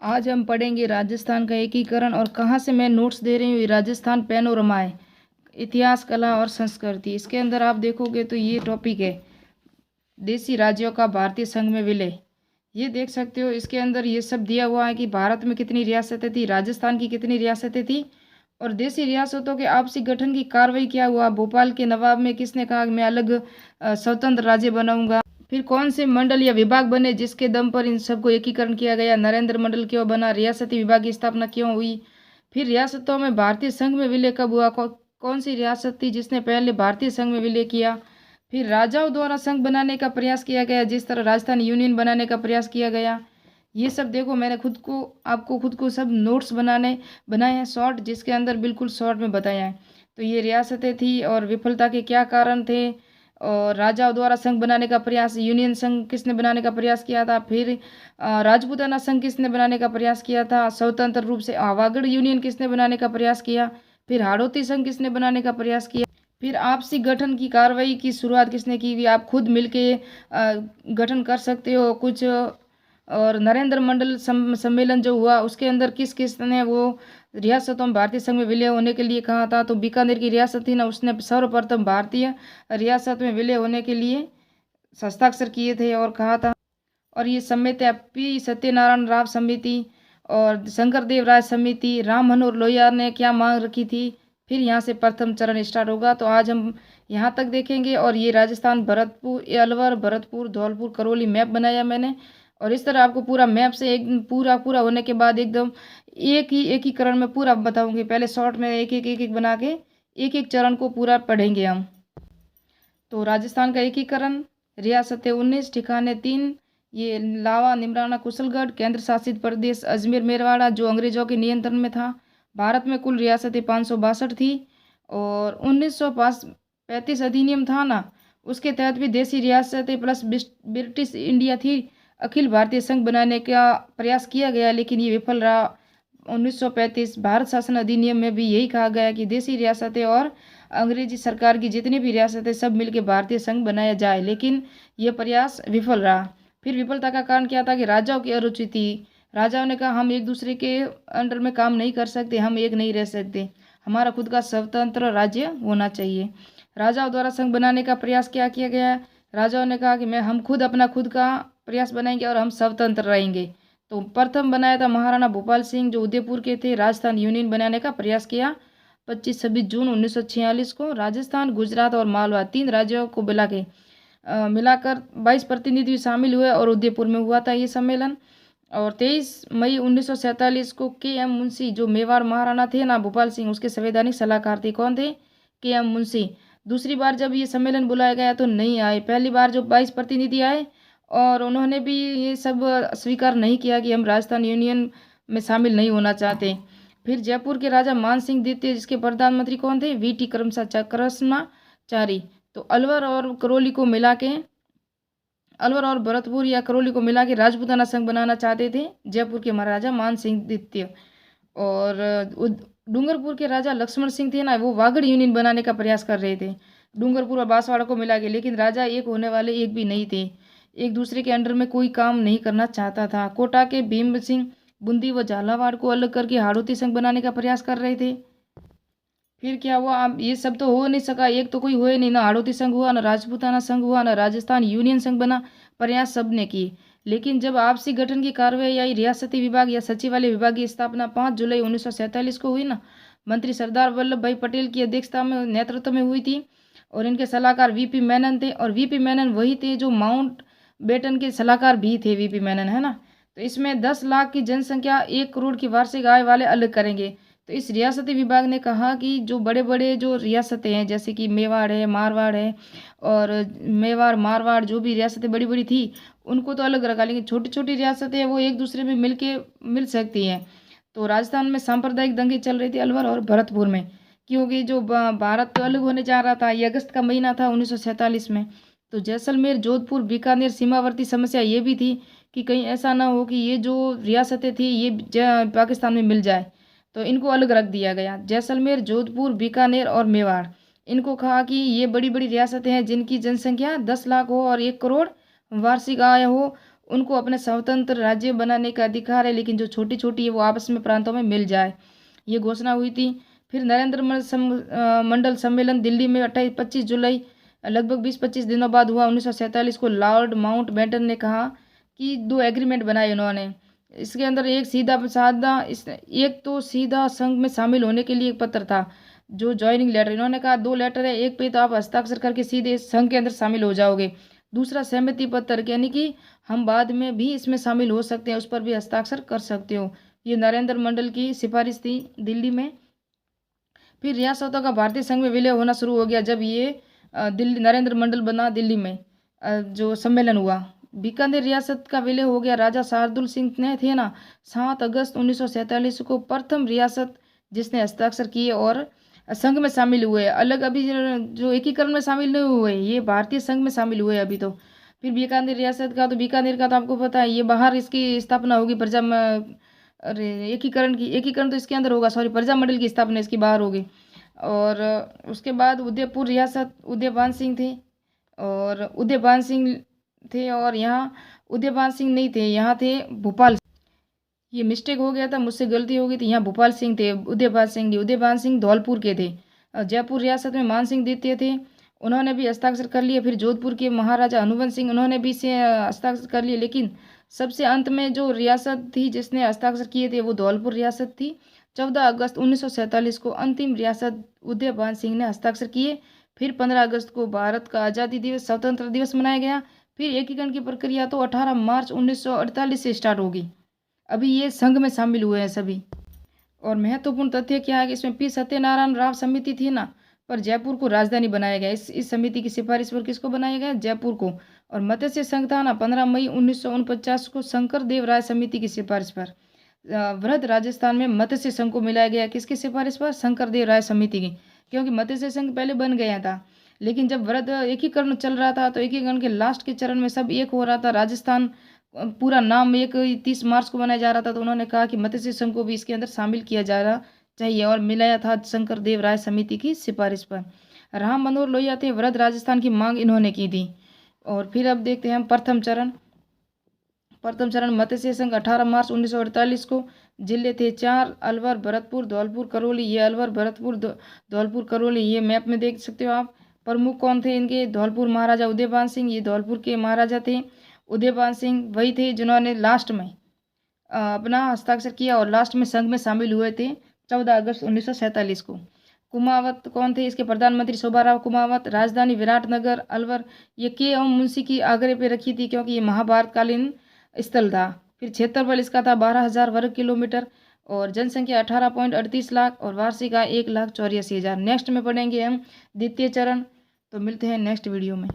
आज हम पढ़ेंगे राजस्थान का एकीकरण और कहाँ से मैं नोट्स दे रही हूँ। राजस्थान पैनोरमा है, इतिहास, कला और संस्कृति। इसके अंदर आप देखोगे तो ये टॉपिक है देशी राज्यों का भारतीय संघ में विलय। ये देख सकते हो, इसके अंदर ये सब दिया हुआ है कि भारत में कितनी रियासतें थी, राजस्थान की कितनी रियासतें थी और देशी रियासतों के आपसी गठन की कार्रवाई क्या हुआ। भोपाल के नवाब में किसने कहा मैं अलग स्वतंत्र राज्य बनाऊंगा। फिर कौन से मंडल या विभाग बने जिसके दम पर इन सबको एकीकरण किया गया। नरेंद्र मंडल क्यों बना, रियासती विभाग की स्थापना क्यों हुई। फिर रियासतों में भारतीय संघ में विलय कब हुआ, कौन सी रियासत थी जिसने पहले भारतीय संघ में विलय किया। फिर राजाओं द्वारा संघ बनाने का प्रयास किया गया, जिस तरह राजस्थान यूनियन बनाने का प्रयास किया गया। ये सब देखो, मैंने खुद को सब नोट्स बनाए हैं शॉर्ट, जिसके अंदर बिल्कुल शॉर्ट में बताया है। तो ये रियासतें थी और विफलता के क्या कारण थे, और राजाओं द्वारा संघ बनाने का प्रयास, यूनियन संघ किसने बनाने का प्रयास किया था। फिर राजपूताना संघ किसने बनाने का प्रयास किया था, स्वतंत्र रूप से आवागढ़ यूनियन किसने बनाने का प्रयास किया। फिर हाड़ौती संघ किसने बनाने का प्रयास किया। फिर आपसी गठन की कार्रवाई की शुरुआत किसने की, भी आप खुद मिलके गठन कर सकते हो कुछ। और नरेंद्र मंडल सम्मेलन जो हुआ उसके अंदर किस किस ने वो रियासतों में भारतीय संघ में विलय होने के लिए कहा था। तो बीकानेर की रियासत थी ना, उसने सर्वप्रथम भारतीय रियासत में विलय होने के लिए हस्ताक्षर किए थे और कहा था। और ये समिति पी सत्यनारायण राव समिति और शंकर देव राय समिति, राम मनोहर लोहिया ने क्या मांग रखी थी। फिर यहाँ से प्रथम चरण स्टार्ट होगा। तो आज हम यहाँ तक देखेंगे। और ये राजस्थान, भरतपुर, अलवर, भरतपुर, धौलपुर, करौली मैप बनाया मैंने। और इस तरह आपको पूरा मैप से एक पूरा होने के बाद एकदम एकीकरण में पूरा बताऊंगी। पहले शॉर्ट में एक एक बना के एक एक चरण को पूरा पढ़ेंगे हम। तो राजस्थान का एकीकरण, रियासतें 19, ठिकाने 3, ये लावा, निमराना, कुशलगढ़, केंद्र शासित प्रदेश अजमेर मेरवाड़ा जो अंग्रेजों के नियंत्रण में था। भारत में कुल रियासतें 562 थी। और 1935 अधिनियम था ना, उसके तहत भी देशी रियासतें प्लस ब्रिटिश इंडिया थी। अखिल भारतीय संघ बनाने का प्रयास किया गया लेकिन ये विफल रहा। 1935 भारत शासन अधिनियम में भी यही कहा गया कि देशी रियासतें और अंग्रेजी सरकार की जितनी भी रियासतें सब मिलकर भारतीय संघ बनाया जाए, लेकिन यह प्रयास विफल रहा। फिर विफलता का कारण क्या था कि राजाओं की अरुचि थी। राजाओं ने कहा हम एक दूसरे के अंडर में काम नहीं कर सकते, हम एक नहीं रह सकते, हमारा खुद का स्वतंत्र राज्य होना चाहिए। राजाओं द्वारा संघ बनाने का प्रयास क्या किया गया। राजाओं ने कहा कि हम खुद का प्रयास बनाएंगे और हम स्वतंत्र रहेंगे। तो प्रथम बनाया था महाराणा भोपाल सिंह जो उदयपुर के थे। राजस्थान यूनियन बनाने का प्रयास किया 25-26 जून 1946 को। राजस्थान, गुजरात और मालवा 3 राज्यों को मिलाकर 22 प्रतिनिधि शामिल हुए और उदयपुर में हुआ था ये सम्मेलन। और 23 मई 1947 को के.एम. मुंशी जो मेवाड़ महाराणा थे ना भोपाल सिंह, उसके संवैधानिक सलाहकार थे। कौन थे? के.एम. मुंशी। दूसरी बार जब ये सम्मेलन बुलाया गया तो नहीं आए। पहली बार जो 22 प्रतिनिधि आए और उन्होंने भी ये सब स्वीकार नहीं किया कि हम राजस्थान यूनियन में शामिल नहीं होना चाहते। फिर जयपुर के राजा मान सिंह द्वितीय, जिसके प्रधानमंत्री कौन थे? वी.टी. कृष्णाचारी। तो अलवर और भरतपुर या करौली को मिला के राजपूताना संघ बनाना चाहते थे जयपुर के महाराजा मान सिंह द्वितीय। और डूंगरपुर के राजा लक्ष्मण सिंह थे ना, वो वागड़ यूनियन बनाने का प्रयास कर रहे थे डूंगरपुर और बांसवाड़ा को मिला के, लेकिन राजा एक होने वाले एक भी नहीं थे, एक दूसरे के अंडर में कोई काम नहीं करना चाहता था। कोटा के भीम सिंह बूंदी व झालावाड़ को अलग करके हाड़ौती संघ बनाने का प्रयास कर रहे थे। फिर क्या हुआ, अब ये सब तो हो नहीं सका, एक तो कोई हुए नहीं, ना हाड़ौती संघ हुआ, ना राजपूताना संघ हुआ, ना राजस्थान यूनियन संघ बना। प्रयास सबने किए, लेकिन जब आपसी गठन की कार्रवाई आई, रियासती विभाग या सचिवालय विभाग की स्थापना 5 जुलाई 1947 को हुई ना, मंत्री सरदार वल्लभ भाई पटेल की अध्यक्षता में नेतृत्व में हुई थी। और इनके सलाहकार वीपी मेनन थे। और वीपी मेनन वही थे जो माउंट बेटन के सलाहकार भी थे, वीपी मेनन, है ना। तो इसमें 10 लाख की जनसंख्या, 1 करोड़ की वार्षिक आय वाले अलग करेंगे। तो इस रियासती विभाग ने कहा कि जो बड़े बड़े जो रियासतें हैं, जैसे कि मेवाड़ है, मारवाड़ है, और मेवाड़ मारवाड़ जो भी रियासतें बड़ी बड़ी थी उनको तो अलग रखा, लेकिन छोटी छोटी रियासतें हैं वो एक दूसरे में मिल सकती हैं। तो राजस्थान में सांप्रदायिक दंगे चल रही थी अलवर और भरतपुर में, क्योंकि जो भारत तो अलग होने जा रहा था। ये अगस्त का महीना था 1947 में। तो जैसलमेर, जोधपुर, बीकानेर सीमावर्ती समस्या ये भी थी कि कहीं ऐसा ना हो कि ये जो रियासतें थी ये पाकिस्तान में मिल जाए, तो इनको अलग रख दिया गया। जैसलमेर, जोधपुर, बीकानेर और मेवाड़, इनको कहा कि ये बड़ी बड़ी रियासतें हैं जिनकी जनसंख्या 10 लाख हो और 1 करोड़ वार्षिक आय हो, उनको अपने स्वतंत्र राज्य बनाने का अधिकार है, लेकिन जो छोटी छोटी है वो आपस में प्रांतों में मिल जाए, ये घोषणा हुई थी। फिर नरेंद्र मंडल सम्मेलन दिल्ली में 28-25 जुलाई लगभग 20-25 दिनों बाद हुआ 1947 को। लॉर्ड माउंट बेटन ने कहा कि 2 एग्रीमेंट बनाए इन्होंने। इसके अंदर एक तो सीधा संघ में शामिल होने के लिए एक पत्र था, जो ज्वाइनिंग लेटर। इन्होंने कहा 2 लेटर है, एक पे तो आप हस्ताक्षर करके सीधे संघ के अंदर शामिल हो जाओगे, दूसरा सहमति पत्र, यानी कि हम बाद में भी इसमें शामिल हो सकते हैं, उस पर भी हस्ताक्षर कर सकते हो। ये नरेंद्र मंडल की सिफारिश थी दिल्ली में। फिर रियासतों का भारतीय संघ में विलय होना शुरू हो गया जब ये दिल्ली नरेंद्र मंडल बना। दिल्ली में जो सम्मेलन हुआ, बीकानेर रियासत का विलय हो गया। राजा शार्दुल सिंह ने थे ना 7 अगस्त 1947 को प्रथम रियासत जिसने हस्ताक्षर किए और संघ में शामिल हुए। अलग अभी जो एकीकरण में शामिल नहीं हुए, ये भारतीय संघ में शामिल हुए अभी तो। फिर बीकानेर रियासत का, तो बीकानेर का तो आपको पता है, ये बाहर इसकी स्थापना होगी प्रजा अरे एकीकरण तो इसके अंदर होगा, सॉरी, प्रजामंडल की स्थापना इसकी बाहर होगी। और उसके बाद उदयपुर रियासत उदयभान सिंह थे, और यहाँ उदयभान सिंह नहीं थे, यहाँ थे भोपाल। ये मिस्टेक हो गया था, मुझसे गलती हो गई थी, यहाँ भोपाल सिंह थे, उदयभान सिंह धौलपुर के थे। जयपुर रियासत में मान सिंह द्वितीय थे, उन्होंने भी हस्ताक्षर कर लिए। फिर जोधपुर के महाराजा हनुवंत सिंह, उन्होंने भी से हस्ताक्षर कर लिए। लेकिन सबसे अंत में जो रियासत थी जिसने हस्ताक्षर किए थे वो धौलपुर रियासत थी। 14 अगस्त 1947 को अंतिम रियासत उदयभान सिंह ने हस्ताक्षर किए। फिर 15 अगस्त को भारत का आज़ादी दिवस, स्वतंत्र दिवस मनाया गया। फिर एकीकरण की प्रक्रिया तो 18 मार्च 1948 से स्टार्ट होगी। अभी ये संघ में शामिल हुए हैं सभी। और महत्वपूर्ण तथ्य क्या है कि इसमें पी सत्यनारायण राव समिति थी ना, पर जयपुर को राजधानी बनाया गया। इस समिति की सिफारिश पर किसको बनाया गया? जयपुर को। और मत्स्य संघ था ना 15 मई 1949 को शंकर देव राय समिति की सिफारिश पर। वृहद राजस्थान में मत्स्य संघ को मिलाया गया, किसकी सिफारिश पर? शंकर देव राय समिति की। क्योंकि मत्स्य संघ पहले बन गया था, लेकिन जब वृहद एकीकरण चल रहा था तो एकीकरण के लास्ट के चरण में सब एक हो रहा था। राजस्थान पूरा नाम एक 30 मार्च को बनाया जा रहा था, तो उन्होंने कहा कि मत्स्य संघ को भी इसके अंदर शामिल किया जा रहा चाहिए, और मिलाया था शंकर देव राय समिति की सिफारिश पर। राम मनोहर लोहिया थे, वृहद राजस्थान की मांग इन्होंने की थी। और फिर अब देखते हैं हम प्रथम चरण मत्स्य संघ 18 मार्च 1948 को। जिले थे 4, अलवर, भरतपुर, धौलपुर, करौली। ये अलवर, भरतपुर, धौलपुर, करौली, ये मैप में देख सकते हो आप। प्रमुख कौन थे इनके? धौलपुर महाराजा उदयभान सिंह, ये धौलपुर के महाराजा थे। उदयभान सिंह वही थे जिन्होंने लास्ट में अपना हस्ताक्षर किया और लास्ट में संघ में शामिल हुए थे 14 अगस्त 1947 को। कुमावत कौन थे? इसके प्रधानमंत्री शोभाराव कुमावत। राजधानी विराटनगर, अलवर। ये के एम मुंशी की आगरे पे रखी थी, क्योंकि ये महाभारतकालीन स्थल था। फिर क्षेत्रफल इसका था 12,000 वर्ग किलोमीटर, और जनसंख्या 18.38 लाख, और वार्षिक आय 1,84,000। नेक्स्ट में पढ़ेंगे हम द्वितीय चरण। तो मिलते हैं नेक्स्ट वीडियो में।